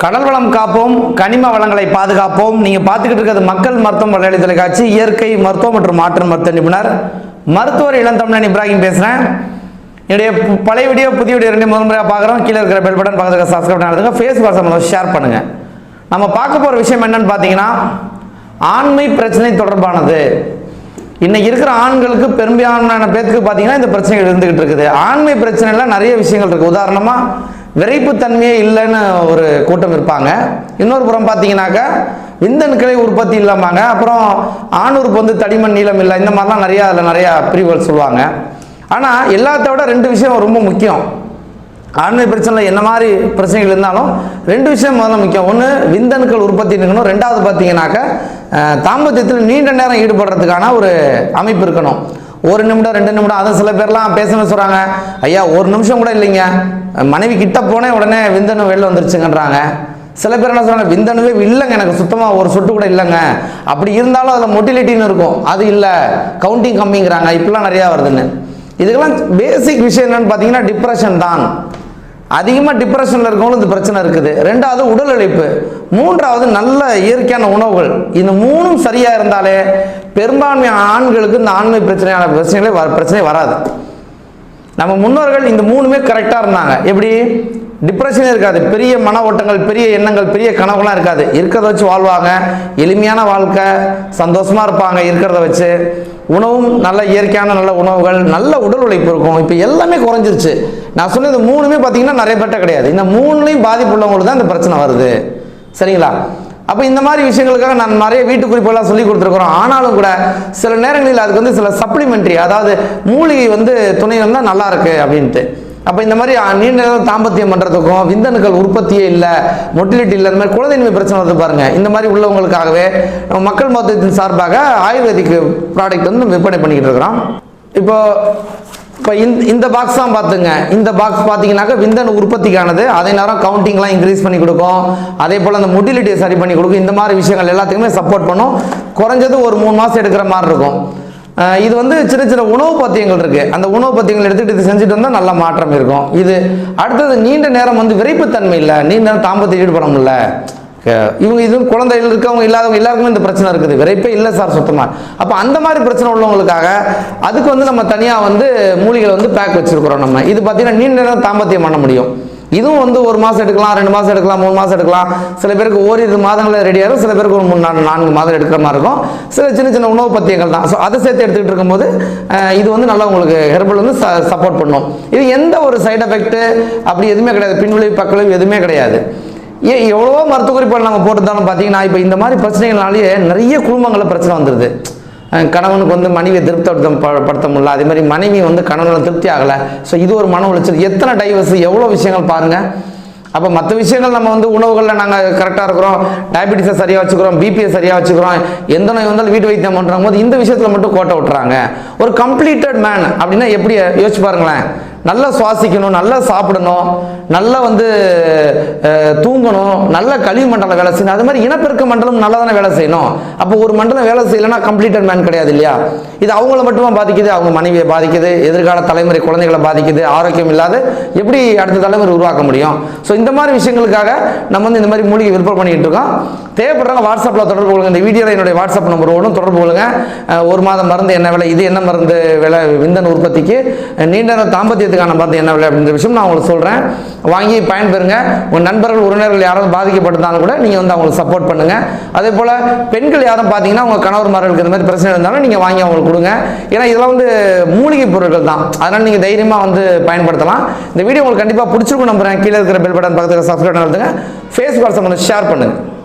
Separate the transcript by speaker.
Speaker 1: கடல் வளம் காப்போம், கனிம வளங்களை பாதுகாப்போம். நீங்க பார்த்துக்கிட்டு இருக்கிறது மக்கள் மருத்துவம் வலையொலி தொலைக்காட்சி. இயற்கை மருத்துவம் மற்றும் மாற்று மருத்துவ நிபுணர் மருத்துவர் இளந்தமிழன் இப்ராஹிம் பேசுறேன். என்னுடைய பழைய வீடியோ புதிய வீடியோ ரெண்டு முதல் முறையாக பார்க்குறோம். கீழே இருக்கிற பெல் பட்டன் பக்கத்துக்கு சப்ஸ்கிரைப் பண்ணுங்க, ஃபேஸ்புக் ஷேர் பண்ணுங்க. நம்ம பார்க்க போகிற விஷயம் என்னன்னு பார்த்தீங்கன்னா, ஆண்மை பிரச்சனை தொடர்பானது. இன்னைக்கு இருக்கிற ஆண்களுக்கு பெரும்பாலான பேருக்கு பார்த்தீங்கன்னா இந்த பிரச்சனைகள் இருந்துகிட்டு இருக்குது. ஆண்மை பிரச்சனைல நிறைய விஷயங்கள் இருக்கு. உதாரணமா விரைப்புத்தன்மையே இல்லைன்னு ஒரு கூட்டம் இருப்பாங்க. இன்னொரு புறம் பார்த்தீங்கன்னாக்கா விந்தணுக்களை உற்பத்தி இல்லாமாங்க. அப்புறம் ஆணுறுப்பு வந்து தடிமன் நீளம் இல்லை, இந்த மாதிரிலாம் அதில் நிறைய பிரிவுகள் சொல்லுவாங்க. ஆனால் எல்லாத்த விட ரெண்டு விஷயம் ரொம்ப முக்கியம். ஆண்மை பிரச்சனையில் என்ன மாதிரி பிரச்சனைகள் இருந்தாலும் ரெண்டு விஷயம் முதல்ல முக்கியம். ஒன்று விந்தணுக்கள் உற்பத்தி இருக்கணும். ரெண்டாவது பார்த்தீங்கன்னாக்கா தாம்பத்தியத்தில் நீண்ட நேரம் ஈடுபடுறதுக்கான ஒரு அமைப்பு இருக்கணும். ஒரு நிமிடம் 2 நிமிடம், அதை சில பேர்லாம் பேசணும்னு சொல்கிறாங்க. ஐயா ஒரு நிமிஷம் கூட இல்லைங்க, மனைவி கிட்ட போனேன் உடனே விந்தணு வெளில வந்துருச்சுங்கன்றாங்க. சில பேர் என்ன சொல்கிறாங்க, விந்தணுவே இல்லைங்க, எனக்கு சுத்தமாக ஒரு சொட்டு கூட இல்லைங்க. அப்படி இருந்தாலும் அதில் மொட்டிலிட்டின்னு இருக்கும், அது இல்லை, கவுண்டிங் கம்மிங்கிறாங்க. இப்படிலாம் நிறையா வருதுன்னு. இதுக்கெல்லாம் பேசிக் விஷயம் என்னன்னு பார்த்தீங்கன்னா டிப்ரெஷன் தான். அதிகமாக டிப்ரெஷனில் இருக்கவங்களும் இந்த பிரச்சனை இருக்குது. ரெண்டாவது உடல் உழைப்பு, மூன்றாவது நல்ல இயற்கையான உணவுகள். இந்த மூணும் சரியாக இருந்தாலே பெரும்பான்மையான ஆண்களுக்கு இந்த ஆண்மை பிரச்சனை வராது. நம்ம முன்னோர்கள் இந்த மூணுமே கரெக்டாக இருந்தாங்க. எப்படி? டிப்ரெஷனே இருக்காது, பெரிய மன ஓட்டங்கள், பெரிய எண்ணங்கள், பெரிய கனவுலாம் இருக்காது. இருக்கிறத வச்சு வாழ்வாங்க, எளிமையான வாழ்க்கை, சந்தோஷமாக இருப்பாங்க இருக்கிறத வச்சு. உணவும் நல்ல இயற்கையான நல்ல உணவுகள், நல்ல உடல் உழைப்பு இருக்கும். இப்போ எல்லாமே குறைஞ்சிருச்சு. நான் சொன்ன இந்த மூணுமே பார்த்தீங்கன்னா நிறைய பேர்ட்ட கிடையாது. இந்த மூணுலையும் பாதிப்பு உள்ளவங்களுக்கு தான் இந்த பிரச்சனை வருது. சரிங்களா? அப்போ இந்த மாதிரி விஷயங்களுக்காக நான் நிறைய வீட்டு குறிப்பெல்லாம் சொல்லி கொடுத்துருக்குறோம். ஆனாலும் கூட சில நேரங்களில் அதுக்கு வந்து சில சப்ளிமெண்ட்ரி, அதாவது மூலிகை வந்து துணை வந்தால் நல்லா இருக்கு அப்படின்ட்டு. அப்போ இந்த மாதிரி நீண்ட நேரம் தாம்பத்தியம் பண்ணுறதுக்கும், விந்தணுக்கள் உற்பத்தியே இல்லை, மொட்டிலிட்டி இல்லை, இந்த மாதிரி குழந்தைமை பிரச்சனை வந்து பாருங்க. இந்த மாதிரி உள்ளவங்களுக்காகவே நம்ம மக்கள் மருத்துவத்தின் சார்பாக ஆயுர்வேதிக் ப்ராடக்ட் வந்து விற்பனை பண்ணிக்கிட்டு இருக்கிறோம். இப்போ இந்த பாக்ஸ் தான் பார்த்துங்க. இந்த பாக்ஸ் பார்த்தீங்கன்னாக்கா விந்தணு உற்பத்திக்கானது. அதே நேரம் கவுண்டிங்லாம் இன்க்ரீஸ் பண்ணி கொடுக்கும். அதே போல் அந்த மொட்டிலிட்டியை சரி பண்ணி கொடுக்கும். இந்த மாதிரி விஷயங்கள் எல்லாத்துக்குமே சப்போர்ட் பண்ணும். குறைஞ்சது ஒரு 3 மாதம் எடுக்கிற மாதிரி இருக்கும். இது வந்து சின்ன சின்ன உணவு பத்தியங்கள் இருக்கு. அந்த உணவு பத்தியங்கள் எடுத்துகிட்டு இது செஞ்சுட்டு வந்தால் நல்ல மாற்றம் இருக்கும். இது அடுத்தது நீண்ட நேரம் வந்து விரைப்புத்தன்மை இல்லை, நீண்ட நேரம் தாம்பத்தியம் ஈடுபட முடியல. இவங்க இது குழந்தைகள் இருக்கவங்க இல்லாதவங்க எல்லாருக்குமே இந்த பிரச்சனை இருக்குது. விரைப்பே இல்லை சார் சுத்தமாக. அப்போ அந்த மாதிரி பிரச்சனை உள்ளவங்களுக்காக அதுக்கு வந்து நம்ம தனியாக வந்து மூலிகளை வந்து பேக் வச்சிருக்கிறோம். நம்ம இது பார்த்தீங்கன்னா நீண்ட நேரம் தாம்பத்தியம் பண்ண முடியும். இதுவும் வந்து 1 மாதம் எடுக்கலாம், 2 மாதம் எடுக்கலாம், 3 மாதம் எடுக்கலாம். சில பேருக்கு ஓரிரு மாதங்களில் ரெடி ஆகும், சில பேருக்கு ஒரு 3-4 மாதம் எடுக்கிற மாதிரி இருக்கும். சில சின்ன சின்ன உணவு பத்தியங்கள் தான். ஸோ அதை சேர்த்து எடுத்துக்கிட்டு இருக்கும்போது இது வந்து நல்லா உங்களுக்கு ஹெர்பல் வந்து சப்போர்ட் பண்ணும். இது எந்த ஒரு சைடு எஃபெக்ட் அப்படி எதுவுமே கிடையாது, பின்விளைவு பக்கவிளைவு எதுவுமே கிடையாது. எவ்வளவோ மருத்துவ குறிப்புகள் நம்ம போட்டுருந்தாலும் பார்த்தீங்கன்னா இப்போ இந்த மாதிரி பிரச்சனைகள்னாலேயே நிறைய குடும்பங்களில் பிரச்சனை வந்துடுது. கணவனுக்கு வந்து மனைவியை திருப்திப்படுத்த முடியல, அதே மாதிரி மனைவி வந்து கணவனை திருப்தி ஆகலை. ஸோ இது ஒரு மன உளைச்சல். எத்தனை டைவர்ஸ், எவ்வளோ விஷயங்கள் பாருங்கள். அப்போ மற்ற விஷயங்கள் நம்ம வந்து உணவுகளில் நாங்கள் கரெக்டாக இருக்கிறோம், டயபிட்டிஸை சரியாக வச்சுக்கிறோம், பிபியை சரியாக வச்சுக்கிறோம், எந்த நோய் வந்தாலும் வீட்டு வைத்தியம் பண்ணுறாங்க போது இந்த விஷயத்தில் மட்டும் கோட்டை விட்டுறாங்க. ஒரு கம்ப்ளீட்டட் மேன் அப்படின்னா எப்படி யோசிச்சு பாருங்களேன். நல்லா சுவாசிக்கணும், நல்லா சாப்பிடணும், நல்லா வந்து தூங்கணும், நல்ல கழிவு மண்டலம் வேலை செய்யணும். அது மாதிரி இனப்பெருக்க மண்டலம் நல்லா தானே வேலை செய்யணும். அப்போ ஒரு மண்டலம் வேலை செய்யலைன்னா கம்ப்ளீட்டட் மேன் கிடையாது இல்லையா? இது அவங்கள மட்டுமா பாதிக்குது, அவங்க மனைவியை பாதிக்குது, எதிர்கால தலைமுறை குழந்தைகளை பாதிக்குது. ஆரோக்கியம் இல்லாத எப்படி அடுத்த தலைமுறை உருவாக்க முடியும்? ஸோ இந்த மாதிரி விஷயங்களுக்காக நம்ம வந்து இந்த மாதிரி மூலிகை விற்பனை பண்ணிக்கிட்டு இருக்கோம். தேவைப்படுறாங்க வாட்ஸ்அப்பில் தொடர்பு கொள்ளுங்க. இந்த வீடியோவில் என்னுடைய வாட்ஸ்அப் நம்பர் ஒன்றும் தொடர்பு கொள்ளுங்க. 1 மாதம் மருந்து என்ன விலை, இது என்ன மருந்து விலை, விந்தணு உற்பத்திக்கு, நீண்ட நேரம் தாம்பத்தியத்துக்கான மருந்து என்ன விலை அப்படின்ற விஷயம் நான் உங்களுக்கு சொல்கிறேன். வாங்கி பயன்பெறுங்க. உங்கள் நண்பர்கள் உறவினர்கள் யாராவது பாதிக்கப்பட்டிருந்தாலும் கூட நீங்கள் வந்து அவங்களுக்கு சப்போர்ட் பண்ணுங்கள். அதே போல் பெண்கள் யாரும் பார்த்தீங்கன்னா உங்கள் கணவர்மார்களுக்கு இந்த மாதிரி பிரச்சனை இருந்தாலும் நீங்கள் வாங்கி அவங்களுக்கு கொடுங்க. ஏன்னா இதெல்லாம் வந்து மூலிகை பொருட்கள் தான், அதனால் நீங்கள் தைரியமாக வந்து பயன்படுத்தலாம். இந்த வீடியோ உங்களுக்கு கண்டிப்பாக பிடிச்சிருக்கும் நம்புறேன். கீழே இருக்கிற பெல் பட்டன் பக்கத்தில் சப்ஸ்கிரைப் பண்ணுங்க, ஃபேஸ்புக் ஷேர் பண்ணுங்கள்.